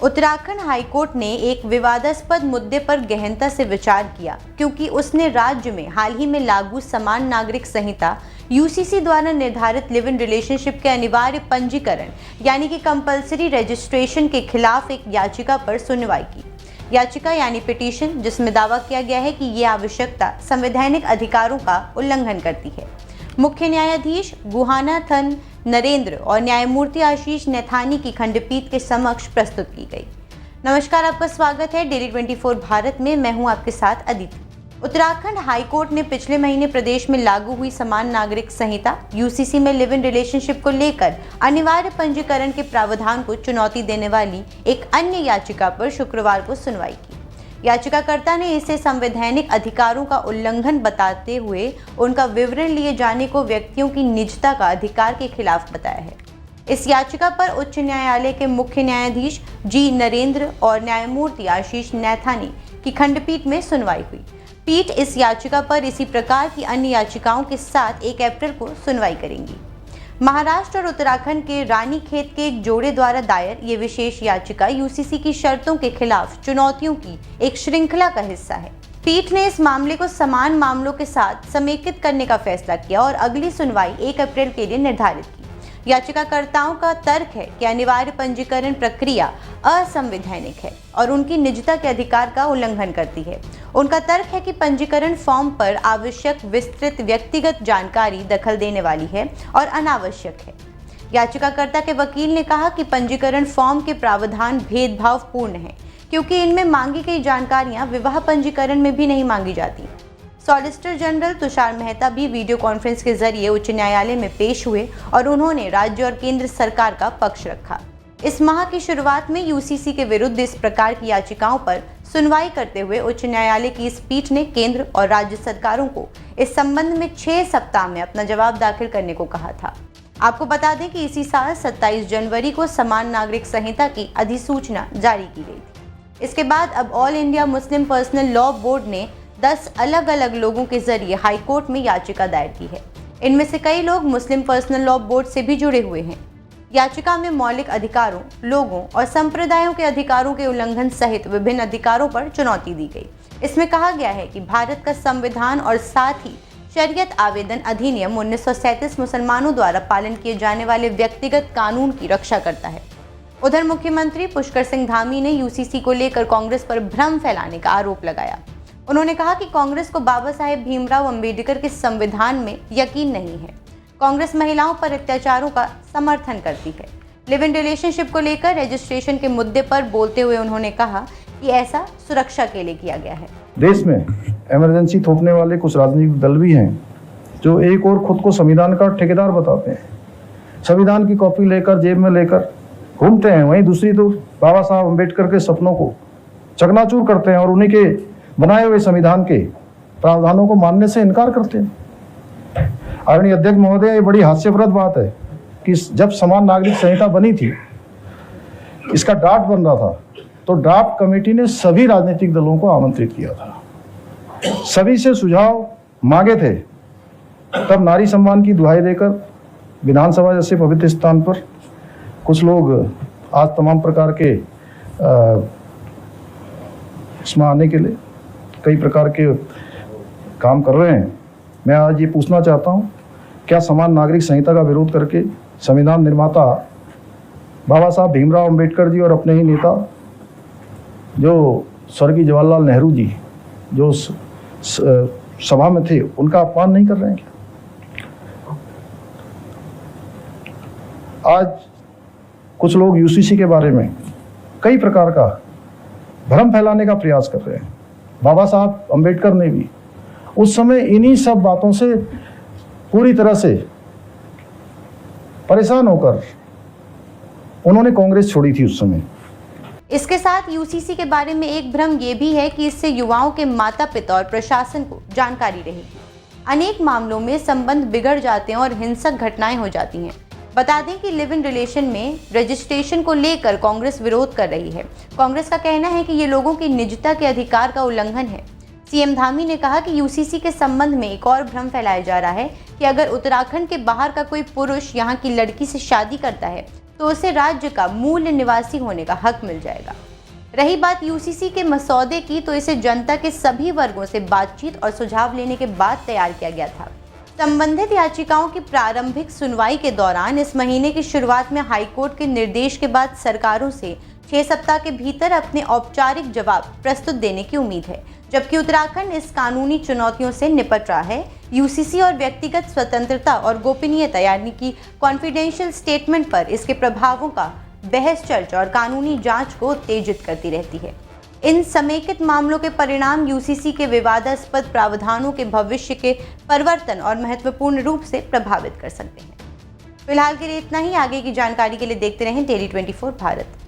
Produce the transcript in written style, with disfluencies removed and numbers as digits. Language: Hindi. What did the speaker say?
उत्तराखंड हाईकोर्ट ने एक विवादास्पद मुद्दे पर गहनता से विचार किया क्योंकि उसने राज्य में हाल ही में लागू समान नागरिक संहिता यूसीसी द्वारा निर्धारित लिव इन रिलेशनशिप के अनिवार्य पंजीकरण यानी कि कंपल्सरी रजिस्ट्रेशन के खिलाफ एक याचिका पर सुनवाई की। याचिका यानी पिटीशन, जिसमें दावा किया गया है कि ये आवश्यकता संवैधानिक अधिकारों का उल्लंघन करती है। मुख्य न्यायाधीश गुहानाथन नरेंद्र और न्यायमूर्ति आशीष नैथानी की खंडपीठ के समक्ष प्रस्तुत की गई। नमस्कार, आपका स्वागत है डेली 24 भारत में। मैं हूं आपके साथ अदिति। उत्तराखंड हाईकोर्ट ने पिछले महीने प्रदेश में लागू हुई समान नागरिक संहिता यूसीसी में लिव इन रिलेशनशिप को लेकर अनिवार्य पंजीकरण के प्रावधान को चुनौती देने वाली एक अन्य याचिका पर शुक्रवार को सुनवाई की। याचिकाकर्ता ने इसे संवैधानिक अधिकारों का उल्लंघन बताते हुए उनका विवरण लिए जाने को व्यक्तियों की निजता का अधिकार के खिलाफ बताया है। इस याचिका पर उच्च न्यायालय के मुख्य न्यायाधीश जी नरेंद्र और न्यायमूर्ति आशीष नैथानी की खंडपीठ में सुनवाई हुई। पीठ इस याचिका पर इसी प्रकार की अन्य याचिकाओं के साथ 1 अप्रैल को सुनवाई करेंगी। महाराष्ट्र और उत्तराखंड के रानीखेत के एक जोड़े द्वारा दायर ये विशेष याचिका यूसीसी की शर्तों के खिलाफ चुनौतियों की एक श्रृंखला का हिस्सा है। पीठ ने इस मामले को समान मामलों के साथ समेकित करने का फैसला किया और अगली सुनवाई 1 अप्रैल के लिए निर्धारित की। याचिकाकर्ताओं का तर्क है कि अनिवार्य पंजीकरण प्रक्रिया असंवैधानिक है और उनकी निजता के अधिकार का उल्लंघन करती है। उनका तर्क है कि पंजीकरण फॉर्म पर आवश्यक विस्तृत व्यक्तिगत जानकारी दखल देने वाली है और अनावश्यक है। याचिकाकर्ता के वकील ने कहा कि पंजीकरण फॉर्म के प्रावधान भेदभावपूर्ण है क्योंकि इनमें मांगी गई जानकारियां विवाह पंजीकरण में भी नहीं मांगी जाती। सॉलिसिटर जनरल तुषार मेहता भी वीडियो कॉन्फ्रेंस के जरिए उच्च न्यायालय में पेश हुए और उन्होंने राज्य और केंद्र सरकार का पक्ष रखा। इस माह की शुरुआत में यूसीसी के विरुद्ध इस प्रकार की याचिकाओं पर सुनवाई करते हुए उच्च न्यायालय की इस पीठ ने केंद्र और राज्य सरकारों को इस संबंध में 6 सप्ताह में अपना जवाब दाखिल करने को कहा था। आपको बता दें कि इसी साल 27 जनवरी को समान नागरिक संहिता की अधिसूचना जारी की गई थी। इसके बाद अब all India Muslim personal law board ने 10 अलग अलग लोगों के जरिए हाईकोर्ट में याचिका दायर की है। इनमें से कई लोग मुस्लिम पर्सनल लॉ बोर्ड से भी जुड़े हुए हैं। याचिका में मौलिक अधिकारों, लोगों और संप्रदायों के अधिकारों के उल्लंघन सहित विभिन्न अधिकारों पर चुनौती दी गई। इसमें कहा गया है कि भारत का संविधान और साथ ही शरीयत आवेदन अधिनियम 1937 मुसलमानों द्वारा पालन किए जाने वाले व्यक्तिगत कानून की रक्षा करता है। उधर मुख्यमंत्री पुष्कर सिंह धामी ने यूसीसी को लेकर कांग्रेस पर भ्रम फैलाने का आरोप लगाया। उन्होंने कहा कि कांग्रेस को बाबा साहेब भीमराव अंबेडकर के संविधान में यकीन नहीं है। कांग्रेस महिलाओं पर अत्याचारों का समर्थन करती है। लिव इन रिलेशनशिप को लेकर रजिस्ट्रेशन के मुद्दे पर बोलते हुए उन्होंने कहा कि ऐसा सुरक्षा के लिए किया गया है। देश में इमरजेंसी थोपने वाले कुछ राजनीतिक दल भी हैं जो एक और खुद को संविधान का ठेकेदार बताते हैं। संविधान की कॉपी लेकर जेब में लेकर घूमते हैं, वहीं दूसरी तो बाबा साहब अम्बेडकर के सपनों को चकनाचूर करते हैं और उन्हीं के बनाए हुए संविधान के प्रावधानों को मानने से इनकार करते हैं। आदरणीय अध्यक्ष महोदय, ये बड़ी हास्यप्रद बात है कि जब समान नागरिक संहिता बनी थी, इसका ड्राफ्ट बन रहा था, तो ड्राफ्ट कमेटी ने सभी राजनीतिक दलों को आमंत्रित किया था, सभी से सुझाव मांगे थे। तब नारी सम्मान की दुहाई देकर विधानसभा जैसे पवित्र स्थान पर कुछ लोग आज तमाम प्रकार के इसमें आने के लिए कई प्रकार के काम कर रहे हैं। मैं आज ये पूछना चाहता हूँ, क्या समान नागरिक संहिता का विरोध करके संविधान निर्माता बाबा साहब भीमराव अंबेडकर जी और अपने ही नेता जो स्वर्गीय जवाहरलाल नेहरू जी जो सभा में थे, उनका अपमान नहीं कर रहे हैं क्या? आज कुछ लोग यूसीसी के बारे में कई प्रकार का भ्रम फैलाने का प्रयास कर रहे हैं। बाबा साहब अंबेडकर ने भी उस समय इन्हीं सब बातों से पूरी तरह से परेशान होकर उन्होंने कांग्रेस छोड़ी थी उस समय। इसके साथ यूसीसी के बारे में एक भ्रम ये भी है कि इससे युवाओं के माता पिता और प्रशासन को जानकारी रहेगी। अनेक मामलों में संबंध बिगड़ जाते हैं और हिंसक घटनाएं हो जाती हैं। बता दें कि लिव इन रिलेशन में रजिस्ट्रेशन को लेकर कांग्रेस विरोध कर रही है। कांग्रेस का कहना है कि ये लोगों की निजता के अधिकार का उल्लंघन है। सीएम धामी ने कहा कि यूसीसी के संबंध में एक और भ्रम फैलाया जा रहा है कि अगर उत्तराखंड के बाहर का कोई पुरुष यहाँ की लड़की से शादी करता है तो उसे राज्य का मूल निवासी होने का हक मिल जाएगा। रही बात यूसीसी के मसौदे की, तो इसे जनता के सभी वर्गों से बातचीत और सुझाव लेने के बाद तैयार किया गया था। संबंधित याचिकाओं की प्रारंभिक सुनवाई के दौरान इस महीने की शुरुआत में हाईकोर्ट के निर्देश के बाद सरकारों से 6 सप्ताह के भीतर अपने औपचारिक जवाब प्रस्तुत देने की उम्मीद है। जबकि उत्तराखंड इस कानूनी चुनौतियों से निपट रहा है। यूसीसी और व्यक्तिगत स्वतंत्रता और गोपनीयता यानी कि कॉन्फिडेंशियल स्टेटमेंट पर इसके प्रभावों का बहस चर्चा और कानूनी जांच को उत्तेजित करती रहती है। इन समेकित मामलों के परिणाम यूसीसी के विवादास्पद प्रावधानों के भविष्य के परिवर्तन और महत्वपूर्ण रूप से प्रभावित कर सकते हैं। फिलहाल के लिए इतना ही। आगे की जानकारी के लिए देखते रहें डेली 24 भारत।